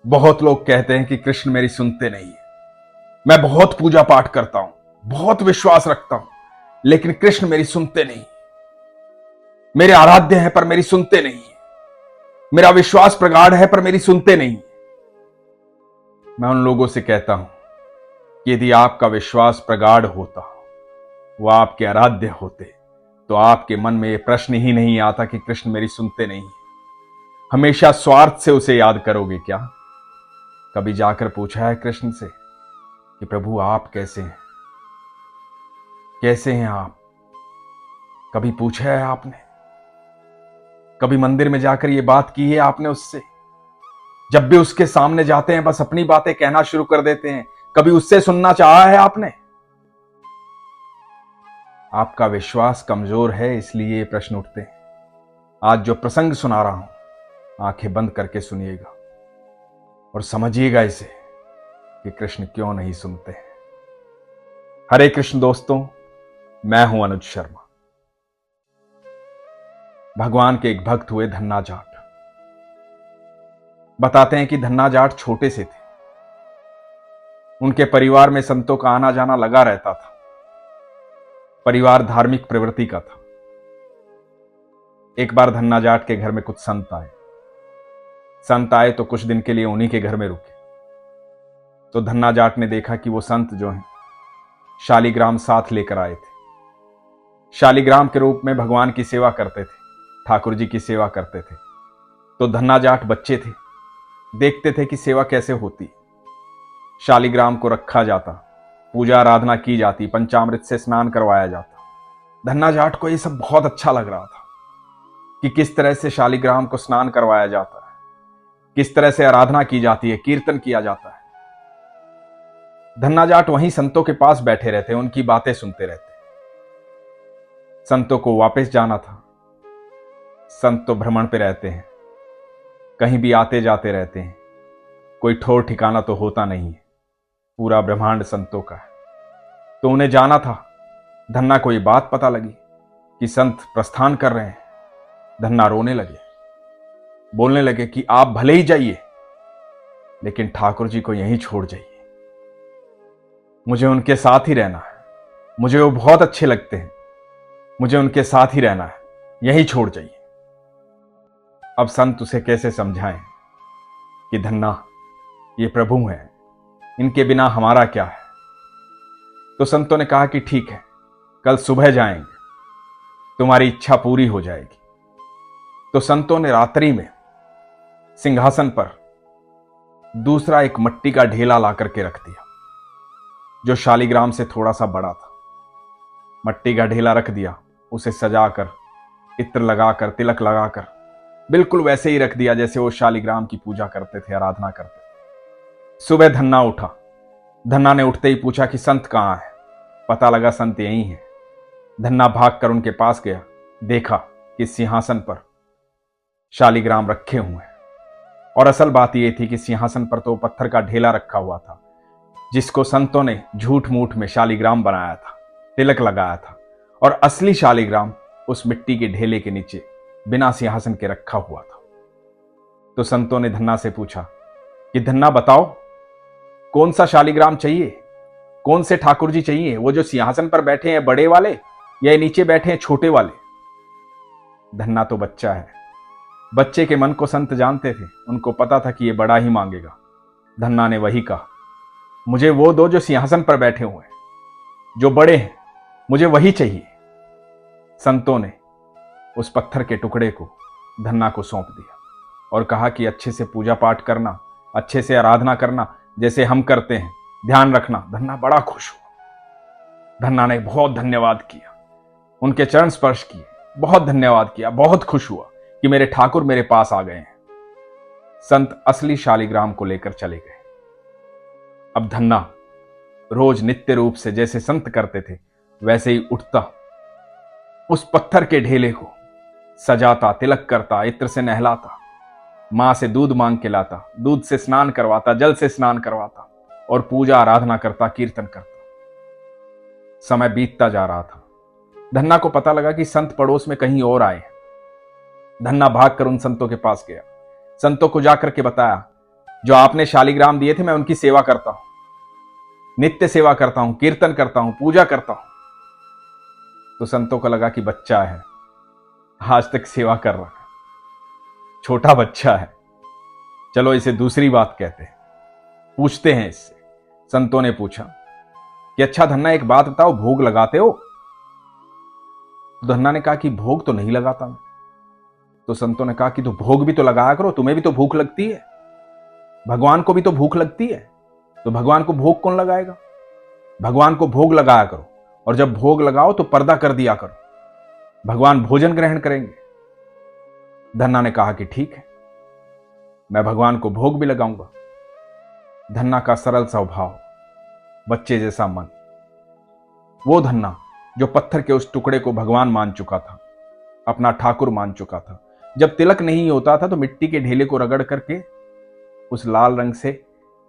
बहुत लोग कहते हैं कि कृष्ण मेरी सुनते नहीं है। मैं बहुत पूजा पाठ करता हूं, बहुत विश्वास रखता हूं, लेकिन कृष्ण मेरी सुनते नहीं। मेरे आराध्य हैं पर मेरी सुनते नहीं। मेरा विश्वास प्रगाढ़ है पर मेरी सुनते नहीं। मैं उन लोगों से कहता हूं कि यदि आपका विश्वास प्रगाढ़ होता, वो आपके आराध्य होते, तो आपके मन में यह प्रश्न ही नहीं आता कि कृष्ण मेरी सुनते नहीं। हमेशा स्वार्थ से उसे याद करोगे क्या? कभी जाकर पूछा है कृष्ण से कि प्रभु आप कैसे हैं? कैसे हैं आप? कभी पूछा है आपने? कभी मंदिर में जाकर ये बात की है आपने उससे? जब भी उसके सामने जाते हैं बस अपनी बातें कहना शुरू कर देते हैं। कभी उससे सुनना चाहा है आपने? आपका विश्वास कमजोर है, इसलिए ये प्रश्न उठते हैं। आज जो प्रसंग सुना रहा हूं, आंखें बंद करके सुनिएगा और समझिएगा इसे कि कृष्ण क्यों नहीं सुनते हैं। हरे कृष्ण दोस्तों, मैं हूं अनुज शर्मा। भगवान के एक भक्त हुए धन्ना जाट। बताते हैं कि धन्ना जाट छोटे से थे। उनके परिवार में संतों का आना जाना लगा रहता था। परिवार धार्मिक प्रवृत्ति का था। एक बार धन्ना जाट के घर में कुछ संत आए। संत आए तो कुछ दिन के लिए उन्हीं के घर में रुके। तो धन्ना जाट ने देखा कि वो संत जो हैं शालिग्राम साथ लेकर आए थे। शालिग्राम के रूप में भगवान की सेवा करते थे, ठाकुर जी की सेवा करते थे। तो धन्ना जाट बच्चे थे, देखते थे कि सेवा कैसे होती। शालिग्राम को रखा जाता, पूजा आराधना की जाती, पंचामृत से स्नान करवाया जाता। धन्ना जाट को यह सब बहुत अच्छा लग रहा था कि किस तरह से शालिग्राम को स्नान करवाया जाता है, किस तरह से आराधना की जाती है, कीर्तन किया जाता है। धन्ना जाट वहीं संतों के पास बैठे रहते, उनकी बातें सुनते रहते। संतों को वापस जाना था। संत तो भ्रमण पे रहते हैं, कहीं भी आते जाते रहते हैं, कोई ठौर ठिकाना तो होता नहीं है। पूरा ब्रह्मांड संतों का है। तो उन्हें जाना था। धन्ना को ये बात पता लगी कि संत प्रस्थान कर रहे हैं। धन्ना रोने लगे, बोलने लगे कि आप भले ही जाइए, लेकिन ठाकुर जी को यहीं छोड़ जाइए। मुझे उनके साथ ही रहना है, मुझे वो बहुत अच्छे लगते हैं, मुझे उनके साथ ही रहना है, यहीं छोड़ जाइए। अब संत उसे कैसे समझाएं कि धन्ना, ये प्रभु हैं, इनके बिना हमारा क्या है। तो संतों ने कहा कि ठीक है, कल सुबह जाएंगे, तुम्हारी इच्छा पूरी हो जाएगी। तो संतों ने रात्रि में सिंहासन पर दूसरा एक मट्टी का ढेला ला करके रख दिया, जो शालिग्राम से थोड़ा सा बड़ा था। मट्टी का ढेला रख दिया, उसे सजाकर, इत्र लगाकर, तिलक लगाकर, बिल्कुल वैसे ही रख दिया जैसे वो शालिग्राम की पूजा करते थे, आराधना करते थे। सुबह धन्ना उठा। धन्ना ने उठते ही पूछा कि संत कहां है। पता लगा संत यहीं है। धन्ना भागकर उनके पास गया, देखा कि सिंहासन पर शालिग्राम रखे हुए हैं। और असल बात यह थी कि सिंहासन पर तो पत्थर का ढेला रखा हुआ था, जिसको संतों ने झूठ मूठ में शालिग्राम बनाया था, तिलक लगाया था, और असली शालिग्राम उस मिट्टी के ढेले के नीचे बिना सिंहासन के रखा हुआ था। तो संतों ने धन्ना से पूछा कि धन्ना बताओ, कौन सा शालिग्राम चाहिए, कौन से ठाकुर जी चाहिए, वो जो सिंहासन पर बैठे हैं बड़े वाले, या नीचे बैठे हैं छोटे वाले। धन्ना तो बच्चा है, बच्चे के मन को संत जानते थे, उनको पता था कि ये बड़ा ही मांगेगा। धन्ना ने वही कहा, मुझे वो दो जो सिंहासन पर बैठे हुए हैं, जो बड़े हैं, मुझे वही चाहिए। संतों ने उस पत्थर के टुकड़े को धन्ना को सौंप दिया और कहा कि अच्छे से पूजा पाठ करना, अच्छे से आराधना करना, जैसे हम करते हैं, ध्यान रखना। धन्ना बड़ा खुश हुआ। धन्ना ने बहुत धन्यवाद किया, उनके चरण स्पर्श किए, बहुत धन्यवाद किया, बहुत खुश हुआ कि मेरे ठाकुर मेरे पास आ गए हैं। संत असली शालिग्राम को लेकर चले गए। अब धन्ना रोज नित्य रूप से जैसे संत करते थे वैसे ही उठता, उस पत्थर के ढेले को सजाता, तिलक करता, इत्र से नहलाता, मां से दूध मांग के लाता, दूध से स्नान करवाता, जल से स्नान करवाता, और पूजा आराधना करता, कीर्तन करता। समय बीतता जा रहा था। धन्ना को पता लगा कि संत पड़ोस में कहीं और आए। धन्ना भागकर उन संतों के पास गया, संतों को जाकर के बताया जो आपने शालिग्राम दिए थे मैं उनकी सेवा करता हूं, नित्य सेवा करता हूं, कीर्तन करता हूं, पूजा करता हूं। तो संतों को लगा कि बच्चा है, आज तक सेवा कर रहा है, छोटा बच्चा है, चलो इसे दूसरी बात कहते हैं, पूछते हैं इससे। संतों ने पूछा कि अच्छा धन्ना एक बात बताओ, भोग लगाते हो? तो धन्ना ने कहा कि भोग तो नहीं लगाता मैं। तो संतों ने कहा कि तो भोग भी तो लगाया करो, तुम्हें भी तो भूख लगती है, भगवान को भी तो भूख लगती है, तो भगवान को भोग कौन लगाएगा? भगवान को भोग लगाया करो, और जब भोग लगाओ तो पर्दा कर दिया करो, भगवान भोजन ग्रहण करेंगे। धन्ना ने कहा कि ठीक है, मैं भगवान को भोग भी लगाऊंगा। धन्ना का सरल स्वभाव, बच्चे जैसा मन, वो धन्ना जो पत्थर के उस टुकड़े को भगवान मान चुका था, अपना ठाकुर मान चुका था। जब तिलक नहीं होता था तो मिट्टी के ढेले को रगड़ करके उस लाल रंग से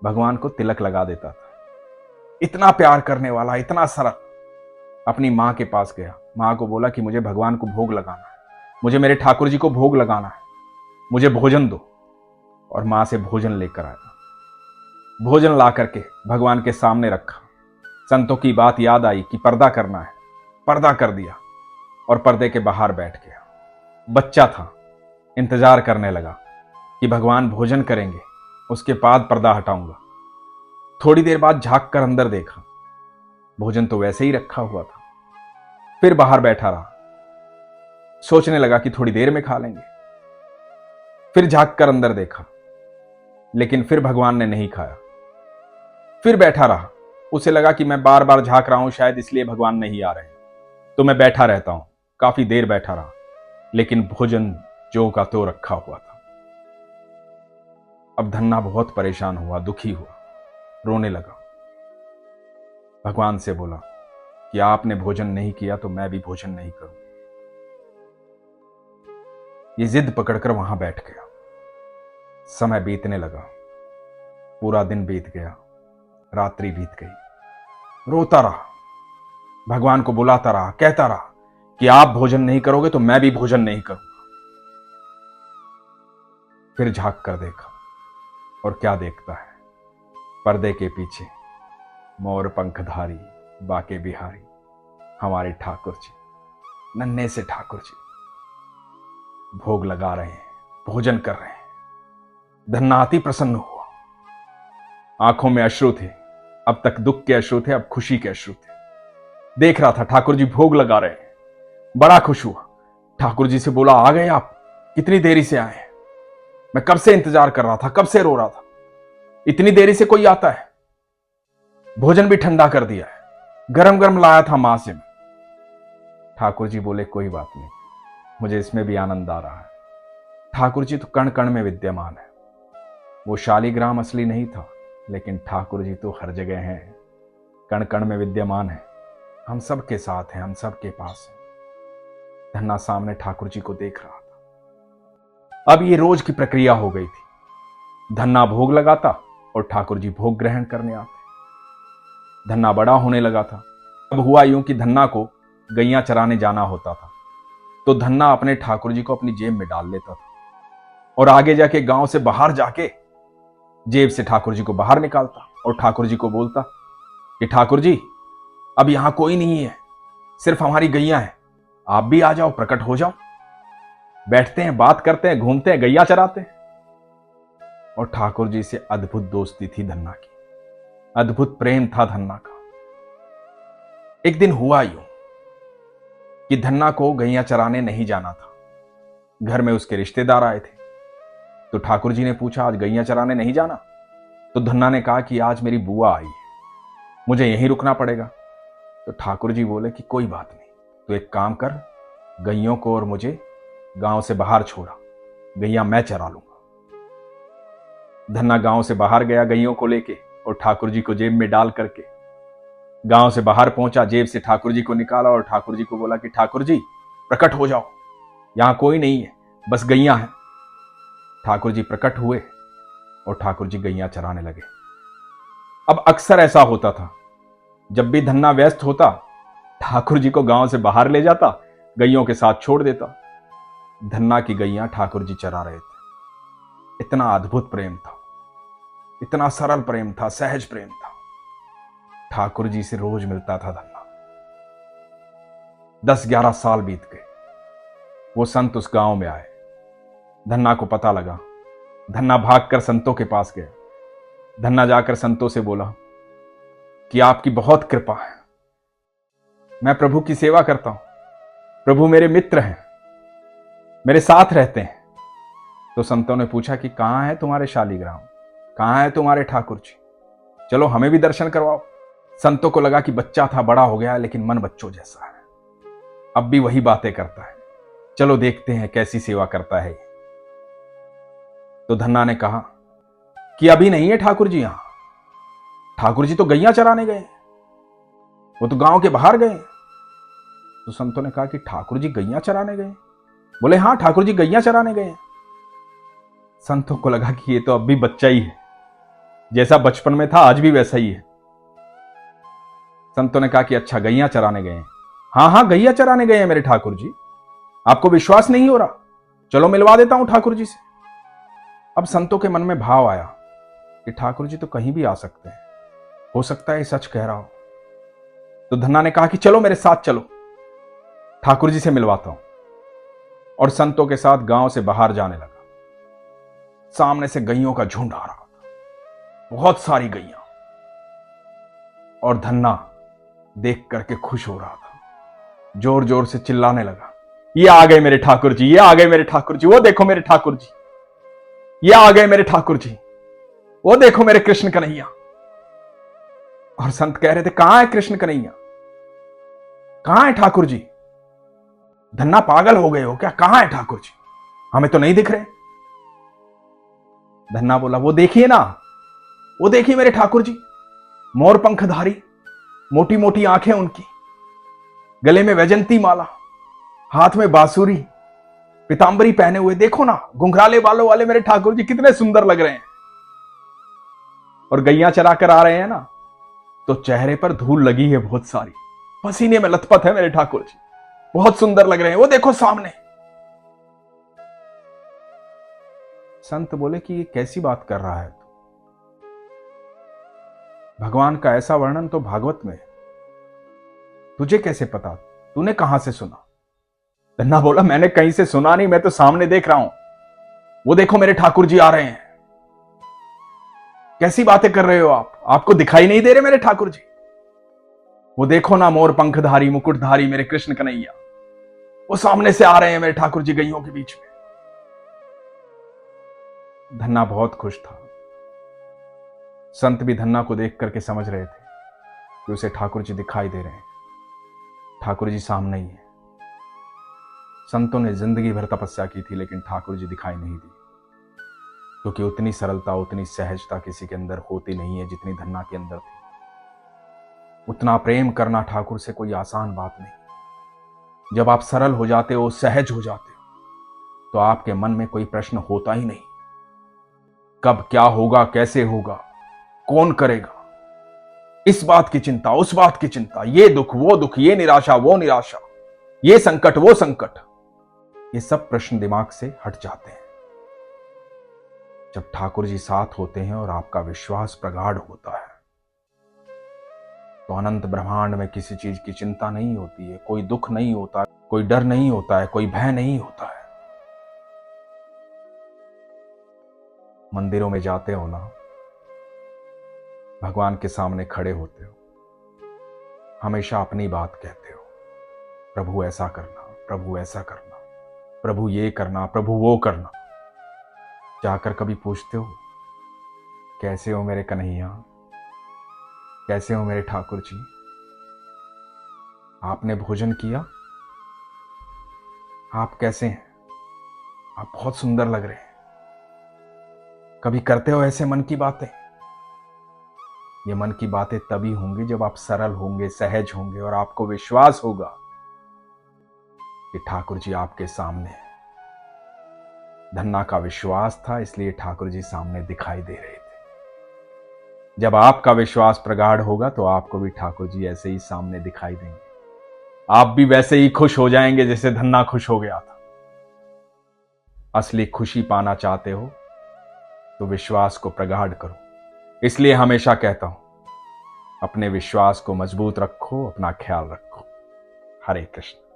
भगवान को तिलक लगा देता था। इतना प्यार करने वाला, इतना सरल, अपनी मां के पास गया, मां को बोला कि मुझे भगवान को भोग लगाना है, मुझे मेरे ठाकुर जी को भोग लगाना है, मुझे भोजन दो। और मां से भोजन लेकर आया, भोजन ला करके भगवान के सामने रखा। संतों की बात याद आई कि पर्दा करना है, पर्दा कर दिया और पर्दे के बाहर बैठ गया। बच्चा था, इंतजार करने लगा कि भगवान भोजन करेंगे, उसके बाद पर्दा हटाऊंगा। थोड़ी देर बाद झांक कर अंदर देखा, भोजन तो वैसे ही रखा हुआ था। फिर बाहर बैठा रहा, सोचने लगा कि थोड़ी देर में खा लेंगे। फिर झांक कर अंदर देखा, लेकिन फिर भगवान ने नहीं खाया। फिर बैठा रहा, उसे लगा कि मैं बार बार झांक रहा हूं, शायद इसलिए भगवान नहीं आ रहे, तो मैं बैठा रहता हूं। काफी देर बैठा रहा, लेकिन भोजन जो का तो रखा हुआ था। अब धन्ना बहुत परेशान हुआ, दुखी हुआ, रोने लगा। भगवान से बोला कि आपने भोजन नहीं किया तो मैं भी भोजन नहीं करूं। ये जिद पकड़कर वहां बैठ गया। समय बीतने लगा, पूरा दिन बीत गया, रात्रि बीत गई। रोता रहा, भगवान को बुलाता रहा, कहता रहा कि आप भोजन नहीं करोगे तो मैं भी भोजन नहीं करूंगा। फिर झांक कर देखा, और क्या देखता है, पर्दे के पीछे मोर पंखधारी बाके बिहारी हमारे ठाकुर जी, नन्हे से ठाकुर जी भोग लगा रहे हैं, भोजन कर रहे हैं। धन्ना अति प्रसन्न हुआ, आंखों में अश्रु थे, अब तक दुख के अश्रु थे, अब खुशी के अश्रु थे। देख रहा था ठाकुर जी भोग लगा रहे हैं, बड़ा खुश हुआ। ठाकुर जी से बोला, आ गए आप, कितनी देरी से आए हैं? मैं कब से इंतजार कर रहा था, कब से रो रहा था, इतनी देरी से कोई आता है? भोजन भी ठंडा कर दिया है, गरम गरम लाया था मां से। ठाकुर जी बोले, कोई बात नहीं, मुझे इसमें भी आनंद आ रहा है। ठाकुर जी तो कण कण में विद्यमान है। वो शालिग्राम असली नहीं था, लेकिन ठाकुर जी तो हर जगह हैं, कण कण में विद्यमान है, हम सबके साथ हैं, हम सबके पास हैं। धन्ना सामने ठाकुर जी को देख रहा था। अब ये रोज की प्रक्रिया हो गई थी, धन्ना भोग लगाता और ठाकुर जी भोग ग्रहण करने आते। धन्ना बड़ा होने लगा था। अब हुआ यूं कि धन्ना को गैया चराने जाना होता था, तो धन्ना अपने ठाकुर जी को अपनी जेब में डाल लेता था, और आगे जाके गांव से बाहर जाके जेब से ठाकुर जी को बाहर निकालता और ठाकुर जी को बोलता कि ठाकुर जी, अब यहां कोई नहीं है, सिर्फ हमारी गैया है, आप भी आ जाओ, प्रकट हो जाओ, बैठते हैं, बात करते हैं, घूमते हैं, गैया चराते हैं। और ठाकुर जी से अद्भुत दोस्ती थी धन्ना की, अद्भुत प्रेम था धन्ना का। एक दिन हुआ यूं कि धन्ना को गैया चराने नहीं जाना था, घर में उसके रिश्तेदार आए थे। तो ठाकुर जी ने पूछा, आज गैया चराने नहीं जाना? तो धन्ना ने कहा कि आज मेरी बुआ आई है, मुझे यहीं रुकना पड़ेगा। तो ठाकुर जी बोले कि कोई बात नहीं, तो एक काम कर, गैयों को और मुझे गांव से बाहर छोड़ा, गैया मैं चरा लूंगा। धन्ना गांव से बाहर गया गैयों को लेके, और ठाकुर जी को जेब में डाल करके गांव से बाहर पहुंचा, जेब से ठाकुर जी को निकाला और ठाकुर जी को बोला कि ठाकुर जी प्रकट हो जाओ, यहां कोई नहीं है, बस गैया है। ठाकुर जी प्रकट हुए और ठाकुर जी गैया चराने लगे। अब अक्सर ऐसा होता था, जब भी धन्ना व्यस्त होता, ठाकुर जी को गांव से बाहर ले जाता, गैयों के साथ छोड़ देता। धन्ना की गैया ठाकुर जी चरा रहे थे, इतना अद्भुत प्रेम था। इतना सरल प्रेम था, सहज प्रेम था। ठाकुर जी से रोज मिलता था धन्ना। 10-11 साल बीत गए। वो संत उस गांव में आए। धन्ना को पता लगा। धन्ना भागकर संतों के पास गया। धन्ना जाकर संतों से बोला कि आपकी बहुत कृपा है, मैं प्रभु की सेवा करता हूं, प्रभु मेरे मित्र हैं, मेरे साथ रहते हैं। तो संतों ने पूछा कि कहां है तुम्हारे शालीग्राम, कहां है तुम्हारे ठाकुर जी, चलो हमें भी दर्शन करवाओ। संतों को लगा कि बच्चा था, बड़ा हो गया, लेकिन मन बच्चों जैसा है, अब भी वही बातें करता है, चलो देखते हैं कैसी सेवा करता है। तो धन्ना ने कहा कि अभी नहीं है ठाकुर जी यहां, ठाकुर जी तो गैया चराने गए, वो तो गांव के बाहर गए। तो संतों ने कहा कि ठाकुर जी गैया चराने गए? बोले हां, ठाकुर जी गैया चराने गए। संतों को लगा कि ये तो अब भी बच्चा ही है, जैसा बचपन में था आज भी वैसा ही है। संतों ने कहा कि अच्छा गैया चराने गए? हां हां, गैया चराने गए हैं मेरे ठाकुर जी, आपको विश्वास नहीं हो रहा, चलो मिलवा देता हूं ठाकुर जी से। अब संतों के मन में भाव आया कि ठाकुर जी तो कहीं भी आ सकते हैं, हो सकता है सच कह रहा हो। तो धन्ना ने कहा कि चलो मेरे साथ चलो, ठाकुर जी से मिलवाता हूं। और संतों के साथ गांव से बाहर जाने लगा। सामने से गैयों का झुंड आ रहा था, बहुत सारी गैया। और धन्ना देख करके खुश हो रहा था, जोर जोर से चिल्लाने लगा, ये आ गए मेरे ठाकुर जी, ये आ गए मेरे ठाकुर जी, वो देखो मेरे ठाकुर जी, ये आ गए मेरे ठाकुर जी, वो देखो मेरे कृष्ण कन्हैया। और संत कह रहे थे कहां है कृष्ण कन्हैया, कहां है ठाकुर जी? धन्ना पागल हो गए हो क्या, कहां है ठाकुर जी, हमें तो नहीं दिख रहे। धन्ना बोला वो देखिए ना, वो देखिए मेरे ठाकुर जी, मोर पंखधारी, मोटी मोटी आंखें उनकी, गले में वैजंती माला, हाथ में बांसुरी, पीतांबरी पहने हुए, देखो ना घुंघराले बालों वाले मेरे ठाकुर जी कितने सुंदर लग रहे हैं। और गैया चरा कर आ रहे हैं ना, तो चेहरे पर धूल लगी है बहुत सारी, पसीने में लथपथ है मेरे ठाकुर जी, बहुत सुंदर लग रहे हैं, वो देखो सामने। संत बोले कि ये कैसी बात कर रहा है तू, भगवान का ऐसा वर्णन तो भागवत में, तुझे कैसे पता, तूने कहां से सुना? धन्ना बोला मैंने कहीं से सुना नहीं, मैं तो सामने देख रहा हूं, वो देखो मेरे ठाकुर जी आ रहे हैं। कैसी बातें कर रहे हो आप, आपको दिखाई नहीं दे रहे मेरे ठाकुर जी? वो देखो ना मोर पंखधारी मुकुटधारी मेरे कृष्ण कन्हैया, वो सामने से आ रहे हैं मेरे ठाकुर जी गैयों के बीच में। धन्ना बहुत खुश था। संत भी धन्ना को देख करके समझ रहे थे कि उसे ठाकुर जी दिखाई दे रहे हैं, ठाकुर जी सामने ही है। संतों ने जिंदगी भर तपस्या की थी, लेकिन ठाकुर जी दिखाई नहीं दी, क्योंकि उतनी सरलता, उतनी सहजता किसी के अंदर होती नहीं है जितनी धन्ना के अंदर थी। उतना प्रेम करना ठाकुर से कोई आसान बात नहीं। जब आप सरल हो जाते हो, सहज हो जाते हो, तो आपके मन में कोई प्रश्न होता ही नहीं, कब क्या होगा, कैसे होगा, कौन करेगा, इस बात की चिंता, उस बात की चिंता, ये दुख वो दुख, ये निराशा वो निराशा, ये संकट वो संकट, ये सब प्रश्न दिमाग से हट जाते हैं जब ठाकुर जी साथ होते हैं और आपका विश्वास प्रगाढ़ होता है। तो अनंत ब्रह्मांड में किसी चीज की चिंता नहीं होती है, कोई दुख नहीं होता, कोई डर नहीं होता है, कोई भय नहीं होता है। मंदिरों में जाते हो ना, भगवान के सामने खड़े होते हो, हमेशा अपनी बात कहते हो, प्रभु ऐसा करना, प्रभु ऐसा करना, प्रभु ये करना, प्रभु वो करना। जाकर कभी पूछते हो कैसे हो मेरे कन्हैया, कैसे हो मेरे ठाकुर जी, आपने भोजन किया, आप कैसे हैं, आप बहुत सुंदर लग रहे हैं। कभी करते हो ऐसे मन की बातें? ये मन की बातें तभी होंगी जब आप सरल होंगे, सहज होंगे और आपको विश्वास होगा कि ठाकुर जी आपके सामने हैं। धन्ना का विश्वास था, इसलिए ठाकुर जी सामने दिखाई दे रहे थे। जब आपका विश्वास प्रगाढ़ होगा तो आपको भी ठाकुर जी ऐसे ही सामने दिखाई देंगे, आप भी वैसे ही खुश हो जाएंगे जैसे धन्ना खुश हो गया था। असली खुशी पाना चाहते हो तो विश्वास को प्रगाढ़ करो, इसलिए हमेशा कहता हूं, अपने विश्वास को मजबूत रखो, अपना ख्याल रखो। हरे कृष्ण।